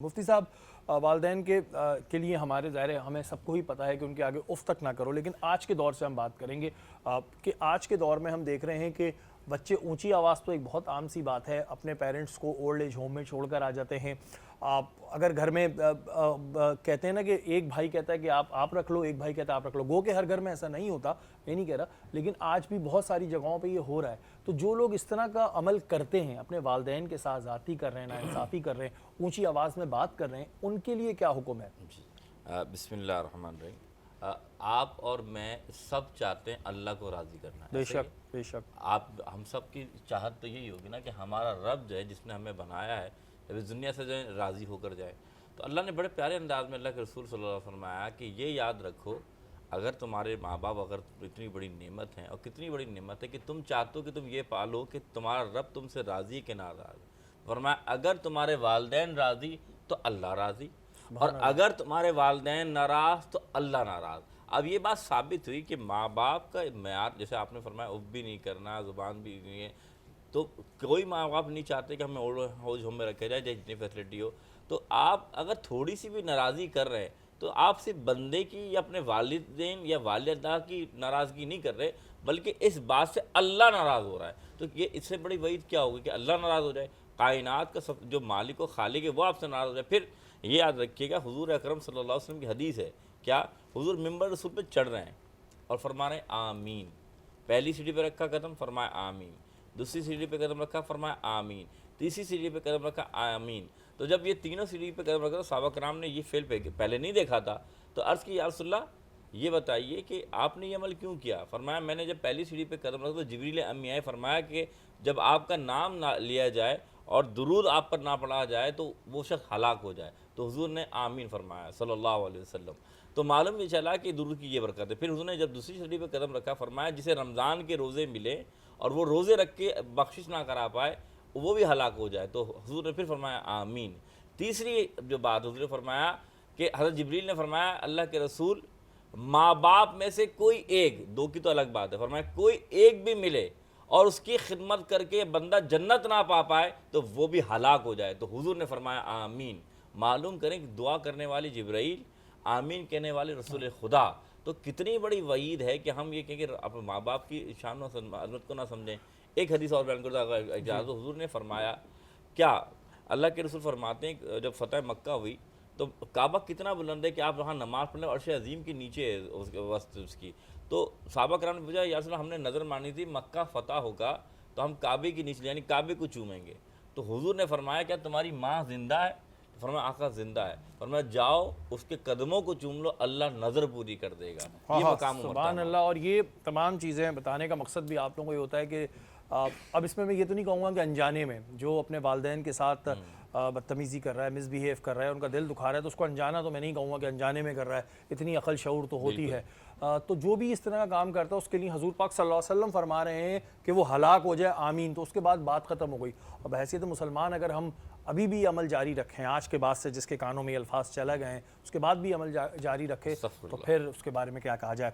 मुफ्ती साहब, वालदैन के लिए हमारे ज़ाहिर है हमें सबको ही पता है कि उनके आगे उफ़ तक ना करो, लेकिन आज के दौर से हम बात करेंगे कि आज के दौर में हम देख रहे हैं कि बच्चे ऊंची आवाज़ तो एक बहुत आम सी बात है, अपने पेरेंट्स को ओल्ड एज होम में छोड़कर आ जाते हैं। अगर घर में कहते हैं ना कि एक भाई कहता है कि आप रख लो, एक भाई कहता है आप रख लो, गो के हर घर में ऐसा नहीं होता, ये नहीं कह रहा, लेकिन आज भी बहुत सारी जगहों पे ये हो रहा है। तो जो लोग इस तरह का अमल करते हैं, अपने वालदैन के साथ ज़्यादती कर रहे हैं, नाइंसाफ़ी कर रहे हैं, ऊंची आवाज़ में बात कर रहे हैं, उनके लिए क्या हुक्म है? जी बिस्मिल्लाहिर्रहमानिर्रहीम। आप और मैं सब चाहते हैं अल्लाह को राज़ी करना है। बेशक बेशक। आप हम सब की चाहत तो यही होगी ना कि हमारा रब जो है जिसने हमें बनाया है जब इस दुनिया से जो है राज़ी होकर जाए। तो अल्लाह ने बड़े प्यारे अंदाज में अल्लाह के रसूल सल्लल्लाहु अलैहि वसल्लम फरमाया कि ये याद रखो, अगर तुम्हारे माँ बाप अगर इतनी बड़ी नेमत हैं, और कितनी बड़ी नेमत है कि तुम चाहते हो कि तुम ये पालो कि तुम्हारा रब तुमसे राज़ी के नाराज़। फरमाया अगर तुम्हारे वालदैन राज़ी तो अल्लाह राज़ी, और अगर तुम्हारे वालदैन नाराज़ तो अल्लाह नाराज़। अब ये बात साबित हुई कि माँ बाप का मेयार, जैसे आपने फरमाया उफ़ भी नहीं करना, ज़ुबान भी नहीं है, तो कोई माँ बाप नहीं चाहते कि हमें ओल्ड हाउस होम में रखे जाए, जितनी फैसिलिटी हो। तो आप अगर थोड़ी सी भी नाराज़गी कर रहे हैं तो आप सिर्फ बंदे की या अपने वालिदैन या वालिदा की नाराज़गी नहीं कर रहे, बल्कि इस बात से अल्लाह नाराज़ हो रहा है। तो ये इससे बड़ी वईद क्या होगी कि अल्लाह नाराज़ हो जाए, कायनात का सब जो मालिक व खालिक है वो आपसे नाराज़ हो जाए। फिर ये याद रखिएगा, हुज़ूर अकरम सल्लल्लाहु अलैहि वसल्लम की हदीस है, क्या हुज़ूर मिंबर रसूल पे चढ़ रहे हैं और फरमा रहे हैं आमीन। पहली सीढ़ी पे रखा कदम, फरमाया आमीन। दूसरी सीढ़ी पे कदम रखा, फरमाया आमीन। तीसरी सीढ़ी पे कदम रखा, आमीन। तो जब ये तीनों सीढ़ी पे कदम रखा तो सहाबा कराम ने ये फेल पहले नहीं देखा था, तो अर्ज़ की या रसूलल्लाह ये बताइए कि आपने ये अमल क्यों किया। फरमाया मैंने जब पहली सीढ़ी पे कदम रखा तो जिब्रील अम्मी आए, फरमाया कि जब आपका नाम ना लिया जाए और दुरूद आप पर ना पढ़ा जाए तो वो शख्स हलाक हो जाए। तो हुजूर ने आमीन फरमाया सल्लल्लाहु अलैहि वसल्लम। तो मालूम ये चला कि दुरूद की ये बरकत है। फिर हुजूर ने जब दूसरी सीढ़ी पे कदम रखा, फरमाया जिसे रमज़ान के रोज़े मिले और वो रोज़े रख के बख्शिश ना करा पाए वो भी हलाक हो जाए। तो हुजूर ने फिर फरमाया आमीन। तीसरी जो बात हुजूर ने फरमाया कि हज़रत जिब्रील ने फरमाया अल्लाह के रसूल, माँ बाप में से कोई एक, दो की तो अलग बात है, फरमाया कोई एक भी मिले और उसकी खिदमत करके बंदा जन्नत ना पा पाए तो वो भी हलाक हो जाए। तो हुजूर ने फरमाया आमीन। मालूम करें कि दुआ करने वाली जिब्राइल, आमीन कहने वाले रसूल खुदा। तो कितनी बड़ी वईद है कि हम ये कहें कि अपने माँ बाप की शान और अज़मत को ना समझें। एक हदीस और बयान करता अगर इजाज़त, हुजूर ने फरमाया, क्या अल्लाह के रसूल फरमाते हैं जब फ़तह मक्का हुई तो काबा कितना बुलंद है कि आप वहाँ नमाज़ पढ़ लें, अर्श अज़ीम के नीचे है उसके वस्त उसकी। तो सहाबा कराम ने पूछा या रसूल अल्लाह हमने नज़र मानी थी मक्का फ़तह होगा तो हम काबे के नीचे यानी काबे को चूमेंगे। तो हुजूर ने फरमाया क्या तुम्हारी माँ ज़िंदा है? तो फरमाया आका ज़िंदा है। फरमाया जाओ उसके कदमों को चूम लो, अल्लाह नज़र पूरी कर देगा। हाँ ये हाँ, मकाम सुभान अल्लाह। और ये तमाम चीज़ें बताने का मकसद भी आप लोगों को ये होता है कि अब इसमें मैं ये तो नहीं कहूँगा कि अनजाने में जो अपने वालदैन के साथ बदतमीज़ी कर रहा है, मिसबिहेव कर रहा है, उनका दिल दुखा रहा है, तो उसको अनजाना तो मैं नहीं कहूँगा कि अनजाने में कर रहा है, इतनी अकल शऊर तो होती है। तो जो भी इस तरह का काम करता है उसके लिए हजूर पाक सल्लल्लाहु अलैहि वसल्लम फरमा रहे हैं कि वो हलाक हो जाए, आमीन। तो उसके बाद बात ख़त्म हो गई। अब हैसियत मुसलमान अगर हम अभी भी अमल जारी रखें, आज के बाद से जिसके कानों में ये अल्फाज चला गए हैं उसके बाद भी अमल जारी रखें, तो फिर उसके बारे में क्या कहा जाए।